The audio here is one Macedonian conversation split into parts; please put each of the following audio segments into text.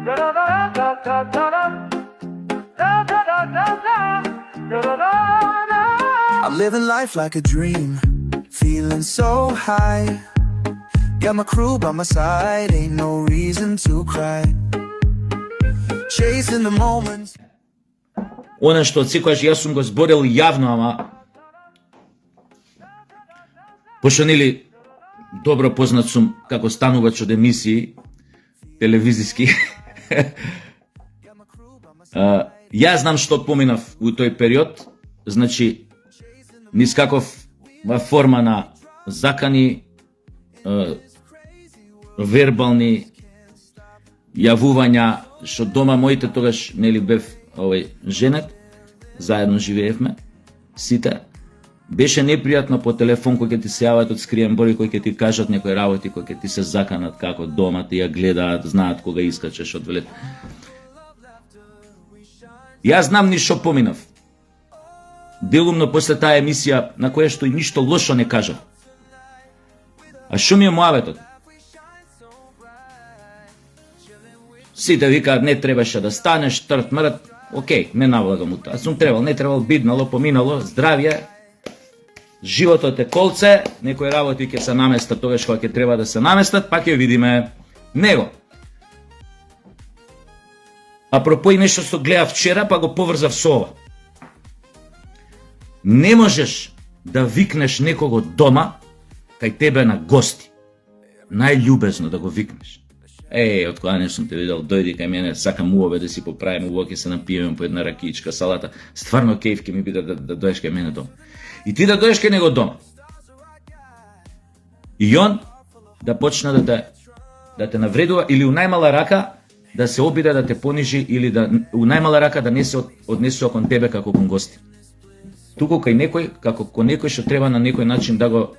I'm living life like a dream, feeling so high. Got my crew by my side, ain't no reason to cry. Chasing the moments. Она што секогаш јас сум го зборил јавно, ама пошто нели добро познат сум како станувач од емисии телевизиски. Јас знам што поминав у тој период, значи нискаков во форма на закани, вербални јавувања, што дома моите тогаш нели бев женет, заедно живеевме сите. Беше непријатно по телефон кој ќе ти се јават од скриен бори, кој ќе ти кажат некои работи, кој ќе ти се заканат како дома, ти ја гледаат, знаат кога искачеш од велет. Јас знам ни што поминав. Делумно после таа емисија на која што и ништо лошо не кажав. А шо ми е муаветот? Сите викаат не требаше да станеш, трт мрт, окей, не навлагам у тоа. Сум требал, не требал, биднало, поминало, здравје, животот е колце, некои работи ќе се наместат тогаш кога ќе треба да се наместат, па ќе видиме него. Апропо и нешто што гледав вчера, па го поврзав со ова. Не можеш да викнеш некого дома кај тебе на гости. Најљубезно да го викнеш. Од кога не сум те видел, дојди кај мене, сакам убаве да си поправим, убаво ќе се напиеме по една ракичка, салата. Стварно кејф ќе ми биде да дојдеш кај мене дома. И ти да дојдеш кај него дома. И он да почне да те навредува или у најмала рака да се обиде да те понижи или да у најмала рака да не се однесува кон тебе како кон гости. Туку кај некој, како кон некој што треба на некој начин да го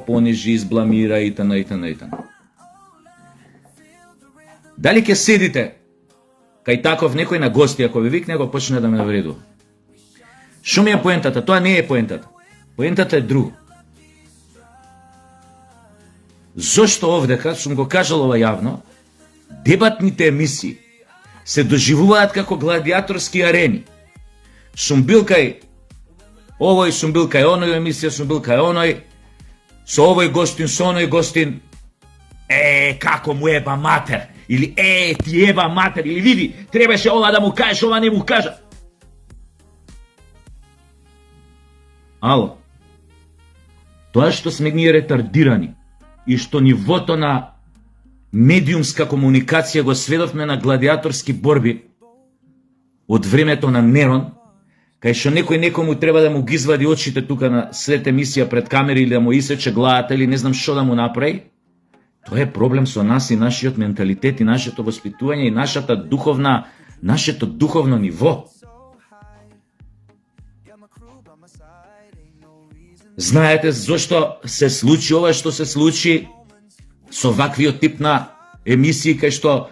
понижи, избламира и тана. Дали ќе седите кај таков некој на гости, ако ви викне, го почне да ме навредува? Шо ми е поентата? Тоа не е поентата. Поентата е друго. Зошто овдека, сум го кажал ова јавно, дебатните емисии се доживуваат како гладиаторски арени. Сум бил кај овој, сум бил кај оној емисија, сум бил кај оној, со овој гостин, со оној гостин, како му еба матер, или ти еба матер, или види, требаше ова да му кажеш, ова не му кажа. Ало, тоа што сме ние ретардирани и што нивото на медиумска комуникација го сведовме на гладиаторски борби од времето на Нерон, кај што некој некому треба да му ги извади очите тука на след емисија пред камери или да му исече главата или не знам што да му направи, тоа е проблем со нас и нашиот менталитет и нашето воспитување и нашето духовно ниво. Знаете зошто се случи ова што се случи со ваквиот тип на емисии кај што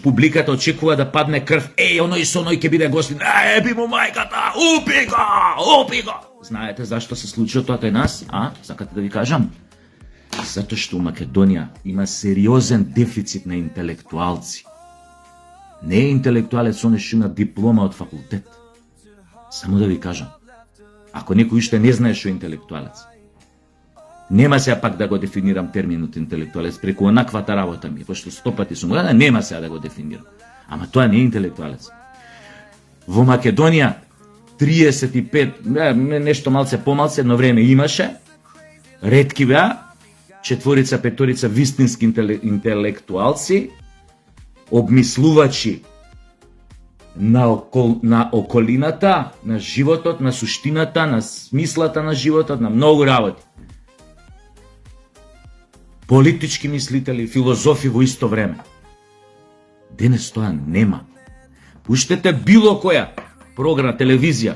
публиката очекува да падне крв. Оној со оној ќе биде гостин. Би му мајката, упи го. Знаете зашто се случи тоа кај нас? Сакате да ви кажам? Затоа што у Македонија има сериозен дефицит на интелектуалци. Не е интелектуалец оној што има диплома од факултет. Само да ви кажам. Ако некој уште не знае што е интелектуалец, нема сега пак да го дефинирам терминот интелектуалец преку онаквата работа ми, пошто 100 пати сум гледан, нема сега да го дефинирам. Ама тоа не е интелектуалец. Во Македонија 35, нешто малце помалце, едно време имаше, ретки беа, 4-5 вистински интелектуалци, обмислувачи на околината, на животот, на суштината, на смислата на животот, на многу работи. Политички мислители, филозофи во исто време. Денес тоа нема. Пуштете било која програма, телевизија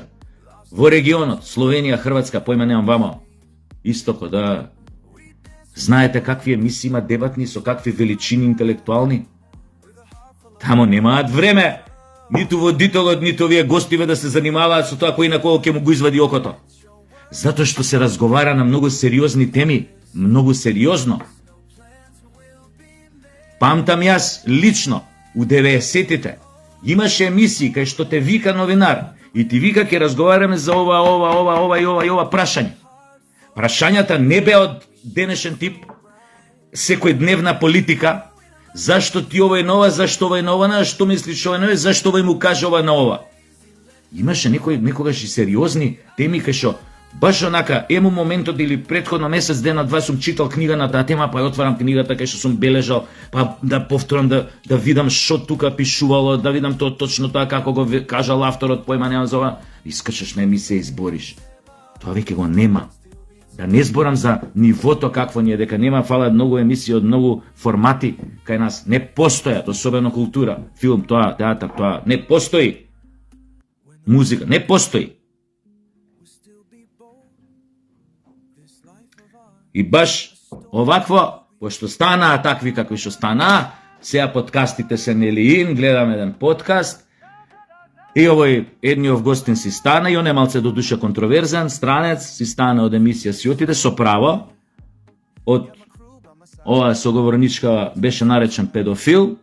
во регионот, Словенија, Хрватска, појма немам вамо, истоко, да. Знаете какви емисии има дебатни, со какви величини интелектуални? Тамо немаат време, ниту водителот, ниту овие гостиве да се занимаваат со тоа кој на кого ќе му го извади окото. Затоа што се разговара на многу сериозни теми, многу сериозно. Памтам јас лично у 90-тите имаше емисии кај што те вика новинар и ти вика ќе разговараме за ова и ова прашање. Прашањата не беа од денешен тип, секојдневна политика, зашто ти ова е нова, зашто ова е нова, што мислиш ова е нова, зашто ова му каже ова на ова. Имаше некогаш и сериозни теми кај што баш онака, ему моментот или претходно месец дена два сум читал книга на таа тема, па ја отварам книгата кај што сум бележал, па да повторам да видам што тука пишувало, да видам тоа точно тоа како го кажал авторот, појма немам за ова, искачаш на емисија и избориш. Тоа веќе го нема. Да не зборам за нивото какво ни е, дека нема фала многу емисии од многу формати кај нас. Не постојат, особено култура, филм, тоа, театар, тоа, не постои. Музика, не постои. И баш овакво, пошто станаа такви какви што станаа, сега подкастите се нели гледам еден подкаст, и овој едниот гостин си стана, и он е малце до душа контроверзен, странец, си стана од емисија, си отиде со право, од ова соговорничка беше наречен педофил,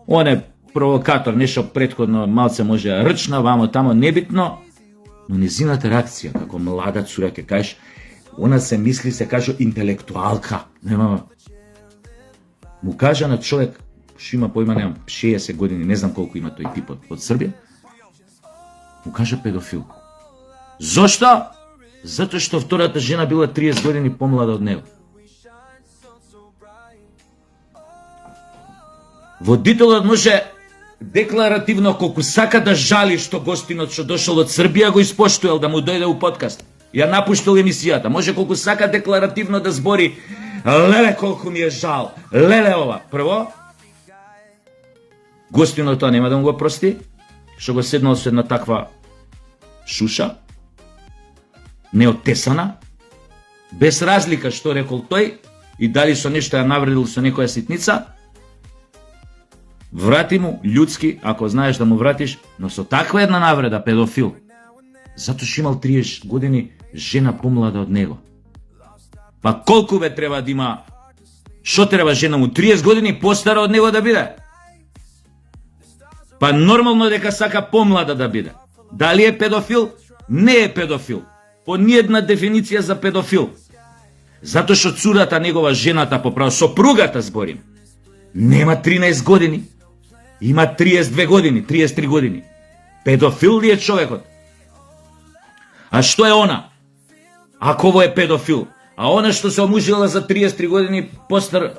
он е провокатор, нешто претходно малце може рчна, вамо тамо, небитно, но незината реакција, како млада цура, ке кажеш, она се мисли, се каже интелектуалка, нема, му кажа на човек, што има појма, немам, 60 години, не знам колку има тој тип од Србија, му кажа педофил. Зошто? Затоа што втората жена била 30 години помлада од него. Водителот може декларативно колку сака да жали што гостинот што дошол од Србија го испоштувал да му дојде у подкаст. Ја напуштил емисијата. Може колку сака декларативно да збори, леле колку ми е жал, леле ова. Прво, гостинот тоа нема да му го прости, што го седнал со една таква шуша, неотесана, без разлика што рекол тој и дали со нешто ја навредил со некоја ситница, врати му људски, ако знаеш да му вратиш, но со таква една навреда, педофил, затоа што имал 30 години жена помлада од него. Па колку бе треба да има, што треба жена му 30 години постара од него да биде? Па нормално дека сака помлада да биде. Дали е педофил? Не е педофил. По ниедна дефиниција за педофил. Затоа што цурата негова, жената, поправо, сопругата зборим, нема 13 години. Има 32 години, 33 години. Педофил ли е човекот? А што е она? Ако ово е педофил, а она што се омужила за 33 години постар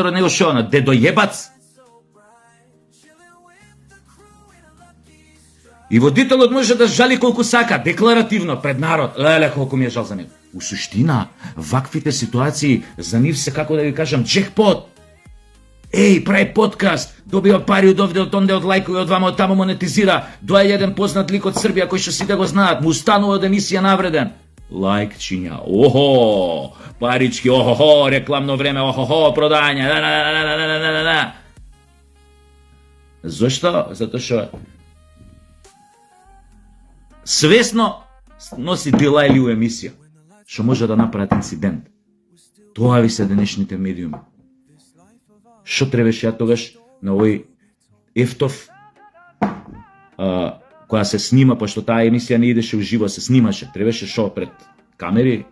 од него, што она? Дедојебац? И водителот може да жали колку сака, декларативно, пред народ, леле колку ми е жал за него. У суштина, ваквите ситуации за нив се, како да ви кажам, джекпот. Еј, прави подкаст, добива пари од овде, од онде, од лајкови, од вама, од тамо монетизира, доаѓа еден познат лик од Србија кој што сите го знаат, му станува од емисија навреден. Лајкчиња, охо, парички, охо, рекламно време, охо, продање, да. Зошто? Затоа што свесно носи дела или у емисија, што може да направат инцидент. Тоа ви се денешните медиуми. Што требаше ја тогаш на овој ефтов, која се снима, пошто таа емисија не идеше уживо, се снимаше, требаше шо пред камери,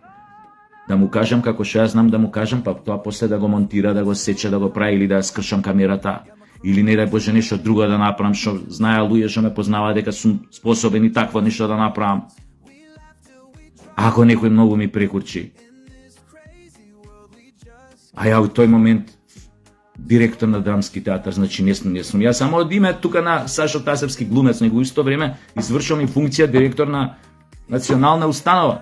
да му кажам како што ја знам да му кажам, па тоа после да го монтира, да го сече, да го прави или да скршам камерата, или не дај Боже нешто друго да направам, што знае луѓе што ме познава дека сум способен и такво нешто да направам. Ако некој многу ми прекурчи. А ја у тој момент директор на драмски театар, значи не сум. Јас само од име тука на Сашо Тасевски глумец, него исто време извршувам и функција директор на национална установа.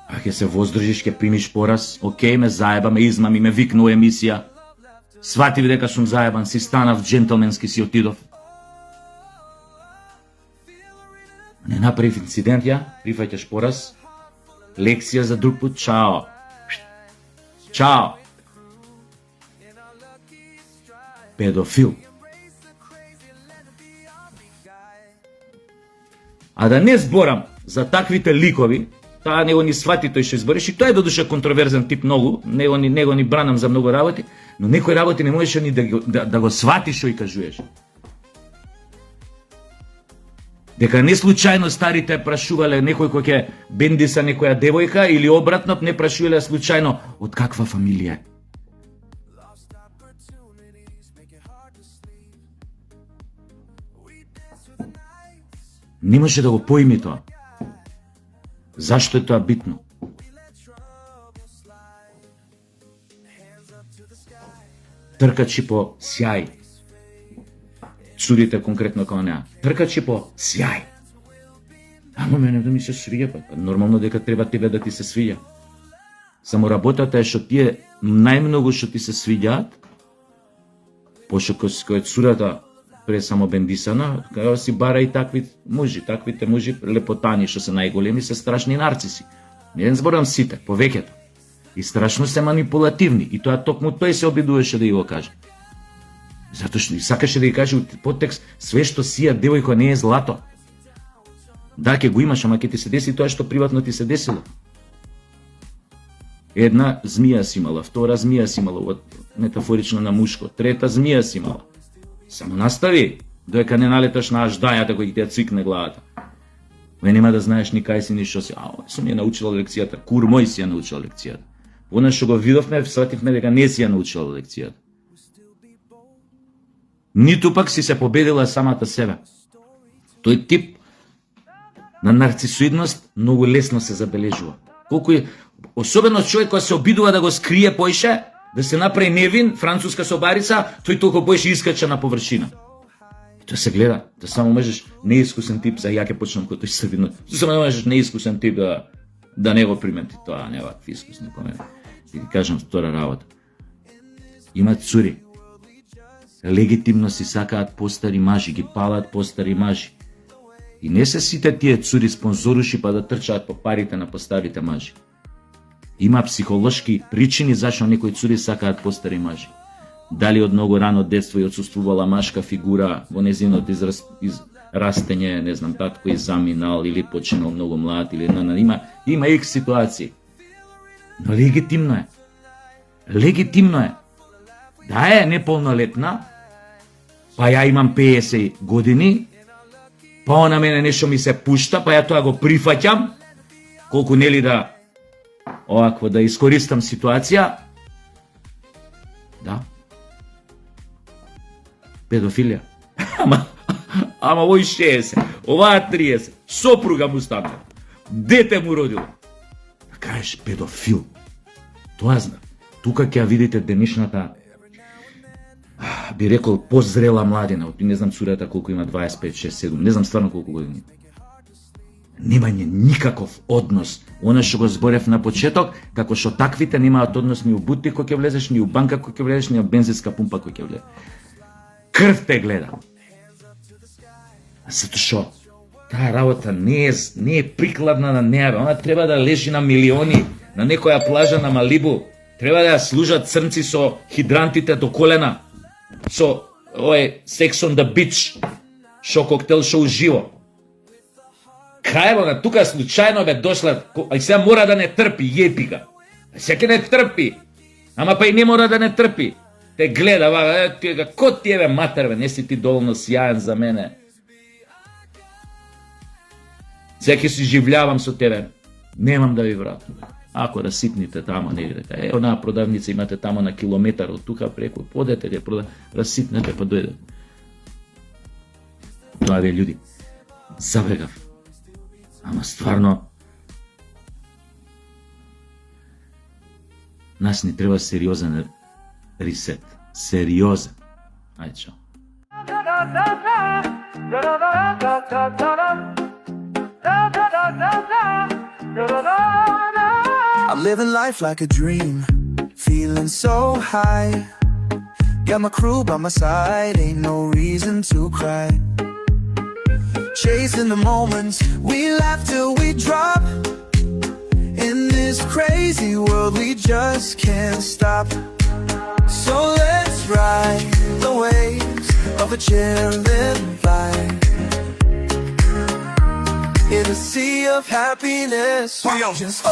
А ќе се воздржиш, ќе примиш пораз, окей, ме заеба, ме измами, ме викну емисија. Сватив дека сум заебан, си станав джентълменски, си отидов. Не направив инцидент ја, прифаќаш пораз, лекција за друг пут, чао. Чао. Педофил. А да не зборам за таквите ликови, таа него ни свати тој што избориш, и тој е додуша контроверзен тип многу, него ни бранам за многу работи, но некои работи не можеш ни да го сватиш што и кажуваш. Дека не случајно старите прашувале некој кој ќе бендиса некоја девојка или обратно не прашувале случајно од каква фамилија. Не може да го поими тоа. Зашто е тоа битно? Тркачи по сјај. Цурите конкретно као неа. Тркачи по сјај. Ама мене да ми се свиѓа, па нормално дека треба тебе да ти се свиѓа. Само работата е што тие најмногу што ти се свиѓаат, пошто кој цурата пре само бендисана, као си бара и таквите мужи лепотани што се најголеми се страшни нарциси. Не зборам сите, повеќето. И страшно се манипулативни, и тоа токму тој се обидуваше да го каже. Затоа што сакаше да ги каже во подтекст, све што сија девојко не е злато. Да, ќе го имаш, ама ќе ти се деси тоа што приватно ти се десило. Една змија си имала, втора змија си имала, метафорично на мушко, трета змија си имала. Само настави, доека не налеташ на аждајата кој ќе ти ја цикне главата. Ме нема да знаеш ни кај си, ни што си. Сум ја научила лекцијата, кур мој си ја научила лекцијата. Она што го видовме, свативме дека не си ја научила лекцијата. Ниту пак си се победила самата себе. Тој тип на нарцисоидност многу лесно се забележува. Особено човек кој се обидува да го скрие поише, да се направи невин, француска собарица, тој толку поише искача на површина. И тоа се гледа, да само можеш неискусен тип, за ја ќе почнам кој тој срвино, само можеш неискусен тип да не го примети тоа, не вакви искусни по мене. И ти кажам втора работа. Има цури, легитимно си сакаат постари мажи, ги палат постари мажи. И не се сите тие цури спонзоруши па да трчаат по парите на постарите мажи. Има психолошки причини зашто некои цури сакаат постари мажи. Дали од многу рано детство и отсуствувала машка фигура во незиното растење, не знам, татко и заминал или починал многу млад или има икс ситуации. Но легитимно е. Легитимно е. Да е неполнолетна, па ја имам 50 години, па она мене нешто ми се пушта, па ја тоа го прифаќам, колку нели да овакво да искористам ситуација. Да. Педофилија. Ама овој 60, оваа 30, сопруга му стана, дете му родило. Да кажеш педофил. Тоа знам. Тука ќе ја видите денешната, би рекол, позрела младина. Не знам цурата колку има, 25, 6, 7, не знам стварно колку години. Немање никаков однос. Она што го зборев на почеток, како што таквите немаат однос ни у бутик кој ќе влезеш, ни у банка кој ќе влезеш, ни у бензинска пумпа кој ќе влезеш. Крв те гледа. Затоа што таа работа не е прикладна на неа, она треба да лежи на милиони на некоја плажа на Малибу. Треба да ја служат црнци со хидрантите до колена, со Sex on the Beach, шо коктел, шо уживо. Крајво, тука случајно бе дошла, а сега мора да не трпи, јепика. Сега не трпи, ама па и не мора да не трпи. Те гледа, ко ти е матер, бе, не си ти доволно сјаен за мене. Сега ќе си живljавам со тебе, немам да ви вратам. Ако раситните тамо негде, онаа продавница имате тамо на километар од тука преку, подете ќе раситнете па дојдете. Тоа бе, људи, забегав. Ама стварно, нас ни треба сериозен ресет. Сериозен. Ајде, чао. I'm living life like a dream, feeling so high. Got my crew by my side, ain't no reason to cry. Chasing the moments, we laugh till we drop. In this crazy world, we just can't stop. So let's ride the waves of a chillin' vibe. in a sea of happiness. We are just I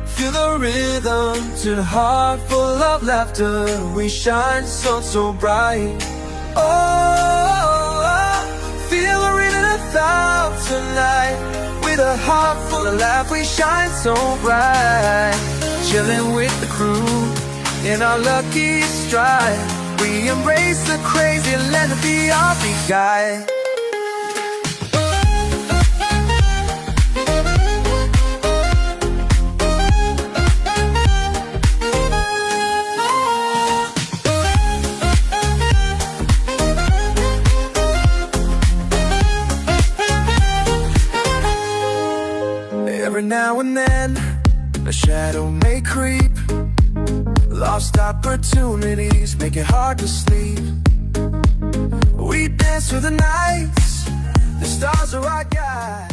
feel the rhythm to the heart full of laughter. We shine so bright. Feel the rhythm of thoughts tonight. With a heart full of laugh, we shine so bright. Chilling with the crew in our lucky stride. We embrace the crazy, let it be our big guide. Every now and then, a shadow may creep. Lost opportunities make it hard to sleep. We dance through the nights, the stars are our guide.